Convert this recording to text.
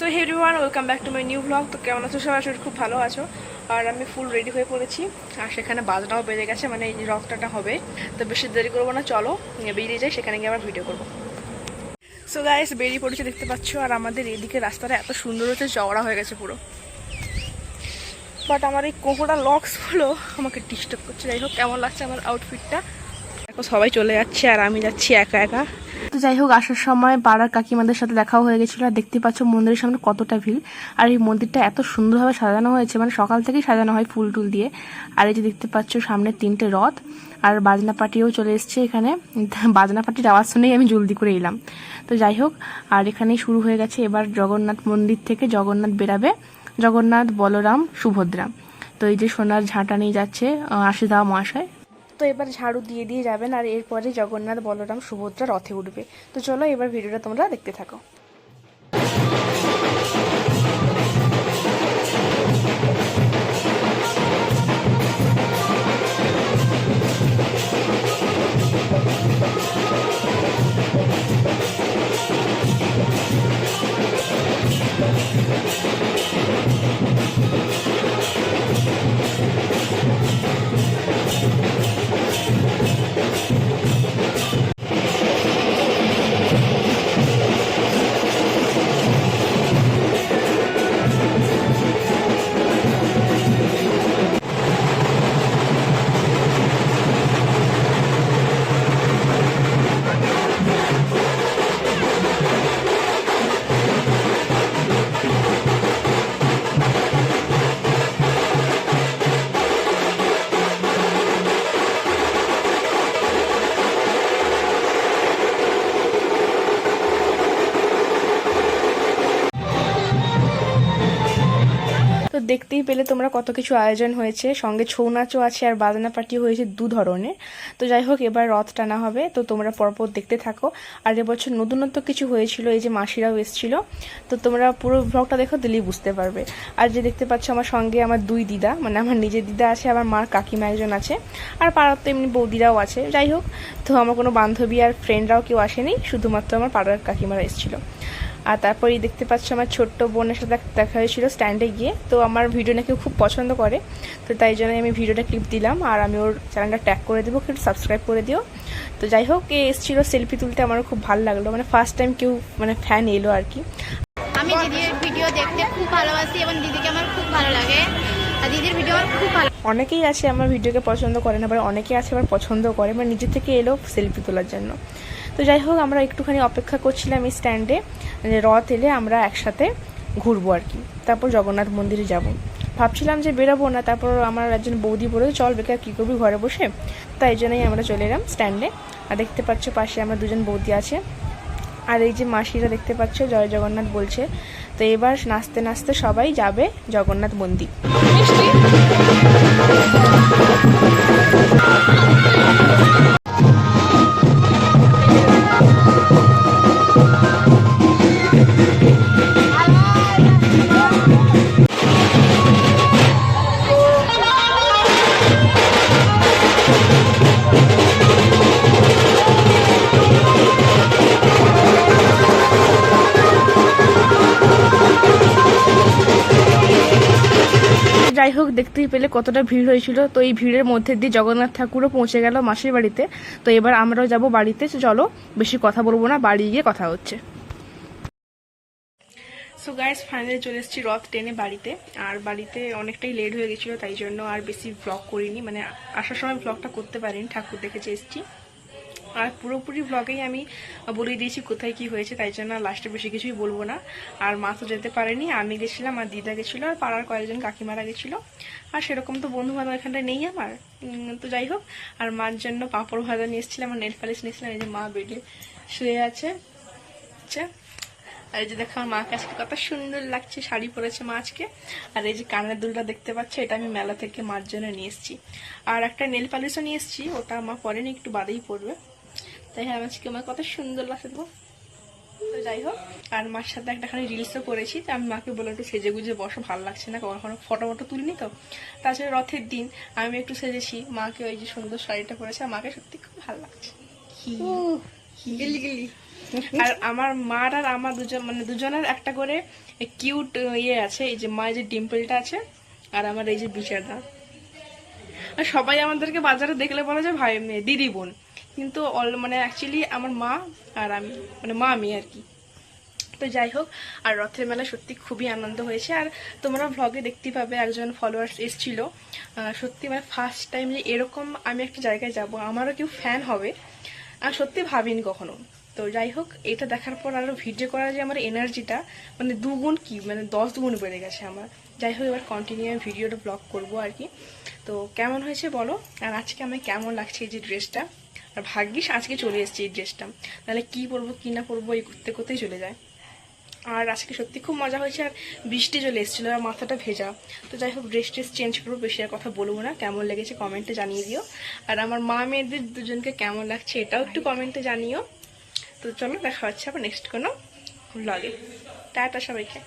So hey everyone, welcome back to my new blog. তো কেমন আছো সবাই? আসলে খুব ভালো আছো। আর আমি ফুল রেডি হয়ে পড়েছি, আর সেখানে বাজনাও বেজে গেছে, মানে এই রথটা হবে। তো বেশি দেরি করবো না, চলো বেরিয়ে যাই, সেখানে গিয়ে আবার ভিডিও করবো। সো গাইস, বেরিয়ে পড়েছি দেখতে পাচ্ছ। আর আমাদের এদিকে রাস্তাটা এত সুন্দর হচ্ছে, চওড়া হয়ে গেছে পুরো। বাট আমার এই কোঁকড়া লক্সগুলো আমাকে ডিস্টার্ব করছে। যাই হোক, কেমন লাগছে আমার আউটফিটটা দেখো। সবাই চলে যাচ্ছে আর আমি যাচ্ছি একা একা। তো যাই হোক, আসার সময় পাড়ার কাকিমাদের সাথে দেখাও হয়ে গেছিলো। আর দেখতে পাচ্ছ মন্দিরের সামনে কতটা ভিড়। আর এই মন্দিরটা এত সুন্দরভাবে সাজানো হয়েছে, মানে সকাল থেকেই সাজানো হয় ফুল টুল দিয়ে। আর এই যে দেখতে পাচ্ছ সামনে 3টে রথ, আর বাজনা পার্টিও চলে এসছে এখানে। বাজনা পার্টির আওয়াজ শুনেই আমি জলদি করে এলাম। তো যাই হোক, আর এখানেই শুরু হয়ে গেছে। এবার জগন্নাথ মন্দির থেকে জগন্নাথ বেরাবে, জগন্নাথ, বলরাম, সুভদ্রা। তো এই যে সোনার ঝাঁটা নিয়ে যাচ্ছে আশিদা মহাশয়। তো এবার ঝাড়ু দিয়ে দিয়ে যাবেন, আর এরপরে জগন্নাথ, বলরাম, সুভদ্রা রথে উঠবে। তো চলো এবার ভিডিওটা তোমরা দেখতে থাকো। তো দেখতেই পেলে তোমরা কত কিছু আয়োজন হয়েছে, সঙ্গে ছৌ নাচও আছে আর বাজনা পার্টি হয়েছে 2 ধরনের। তো যাই হোক, এবার রথ টানা হবে, তো তোমরা পরপর দেখতে থাকো। আর এবছর নতুনত্ব কিছু হয়েছিল, এই যে মাসিরাও এসেছিল। তো তোমরা পুরো ব্লগটা দেখো, দিলেই বুঝতে পারবে। আর যে দেখতে পাচ্ছ আমার সঙ্গে আমার 2 দিদা, মানে আমার নিজের দিদা আছে, আমার মার কাকিমা একজন আছে, আর পাড়ার তো এমনি বৌদিরাও আছে। যাই হোক, তো আমার কোনো বান্ধবী আর ফ্রেন্ডরাও কেউ আসেনি, শুধুমাত্র আমার পাড়ার কাকিমারা এসেছিলো। আর তারপরেই দেখতে পাচ্ছ আমার ছোট্ট বোনের সাথে দেখা হয়েছিল স্ট্যান্ডে গিয়ে। তো আমার ভিডিও নাকি খুব পছন্দ করে, তো তাই জন্য আমি ভিডিওটা ক্লিপ দিলাম। আর আমি ওর চ্যানেলটা ট্যাগ করে দেবো, একটু সাবস্ক্রাইব করে দিও। তো যাই হোক, এ এসেছিল সেলফি তুলতে, আমারও খুব ভালো লাগলো, মানে ফার্স্ট টাইম কেউ মানে ফ্যান এলো আর কি। আমি দিদির ভিডিও দেখতে খুব ভালোবাসি এবং দিদিকে আমার খুব ভালো লাগে, আর দিদির ভিডিও আমার খুব ভালো। অনেকেই আছে আমার ভিডিওকে পছন্দ করে না, আবার অনেকেই আছে আবার পছন্দ করে, মানে নিজে থেকে এলো সেলফি তোলার জন্য। তো যাই হোক, আমরা একটুখানি অপেক্ষা করছিলাম এই স্ট্যান্ডে, রথ এলে আমরা একসাথে ঘুরবো আর কি, তারপর জগন্নাথ মন্দিরে যাব। ভাবছিলাম যে বেরোবো না, তারপর আমার একজন বৌদি বলে চল বেকার কী করবি ঘরে বসে, তাই জন্যই আমরা চলে এলাম স্ট্যান্ডে। আর দেখতে পাচ্ছ পাশে আমার 2জন বৌদি আছে, আর এই যে মাসিরা দেখতে পাচ্ছ জয় জগন্নাথ বলছে। তো এবার নাচতে নাচতে সবাই যাবে জগন্নাথ মন্দির। যাই হোক, দেখতেই পেলে কতটা ভিড় হয়েছিল। তো এই ভিড়ের মধ্যে দিয়ে জগন্নাথ ঠাকুরও পৌঁছে গেল মাসির বাড়িতে। তো এবার আমরাও যাব বাড়িতে। চলো বেশি কথা বলবো না, বাড়ি গিয়ে কথা হচ্ছে। সো গাইস, ফাইনালি চলে এসেছি রথ টেনে বাড়িতে। আর বাড়িতে অনেকটাই লেট হয়ে গেছিলো, তাই জন্য আর বেশি ব্লগ করিনি, মানে আসার সময় ব্লগটা করতে পারিনি, ঠাকুর দেখেছে এসেছি। আর পুরোপুরি ব্লগেই আমি বলে দিয়েছি কোথায় কি হয়েছে, তাই জন্য লাস্টে বেশি কিছুই বলবো না। আর মা তো যেতে পারেনি, আমি গেছিলাম, আর দিদা গেছিলো, আর পাড়ার কয়েকজন কাকিমারা গেছিলো। আর সেরকম তো বন্ধু বান্ধব এখানটায় নেই আমার। তো যাই হোক, আর মার জন্য পাঁপড় ভাজা নিয়ে এসেছিলাম, আর নেল পালিশ নিয়েছিলাম। এই যে মা বেডে শুয়ে আছে। আচ্ছা, আর এই যে দেখো আমার মাকে আজকে কত সুন্দর লাগছে, শাড়ি পরেছে মা আজকে। আর এই যে কানের দুলটা দেখতে পাচ্ছ, এটা আমি মেলা থেকে মার জন্য নিয়ে এসেছি। আর একটা নেল পালিশও নিয়ে এসেছি, ওটা মা পরেনি, একটু বাদেই পড়বে। তাই হ্যাঁ, আজকে আমার কত সুন্দর লাগছে তো। তো যাই হোক, আর মার সাথে একটাখানি রিলসও করেছি। তো আমি মাকে বলে একটু সেজে গুজে বসো, ভালো লাগছে না, কখনো ফটো ফটো তুলিনি তো। তাছাড়া রথের দিন আমি একটু সেজেছি, মাকে ওই যে সুন্দর শাড়িটা পরেছে, আর মাকে সত্যি খুব ভালো লাগছে। গিলি গিলি আর আমার মার আর আমার দুজনের একটা করে কিউট ইয়ে আছে, এই যে মায়ের যে ডিম্পলটা আছে আর আমার এই যে বিচারটা। আর সবাই আমাদেরকে বাজারে দেখলে বলে যে ভাই মেয়ে দিদি বোন, কিন্তু অ্যাকচুয়ালি আমার মা আর আমি, মা আমি আর কি। তো যাই হোক, আর রথের মেলা সত্যি খুবই আনন্দ হয়েছে। আর তোমরা ভ্লগে দেখতে পাবে একজন ফলোয়ার্স এসেছিল, সত্যি ফার্স্ট টাইম যে এরকম আমি একটা জায়গায় যাব, আমারও কেউ ফ্যান হবে আর সত্যি ভাবিনি কখনো। তো যাই হোক, এটা দেখার পর আরো ভিডিও করার যে আমার এনার্জিটা দুগুণ কি 10 গুণ বেড়ে গেছে আমার। যাই হোক, এবার কন্টিনিউ আমি ভিডিওটা ব্লগ করবো আর কি। তো কেমন হয়েছে বলো, আর আজকে আমার কেমন লাগছে এই যে ড্রেসটা। আর ভাগ্যিস আজকে চলে এসেছে এই ড্রেসটা, তাহলে কি পরবো কি না পরবো এই করতে করতেই চলে যায়। আর আজকে সত্যি খুব মজা হয়েছে, আর বৃষ্টি চলে এসেছিলো আর মাথাটা ভেজা। তো যাই হোক, ড্রেস চেঞ্জ করবো, বেশি আর কথা বলবো না। কেমন লেগেছে কমেন্টে জানিয়ে দিও, আর আমার মা মেয়েদের দুজনকে কেমন লাগছে এটাও একটু কমেন্টে জানিও। তো চলো, দেখা হচ্ছে আবার নেক্সট কোনো ব্লগে। টাটা সবাইকে।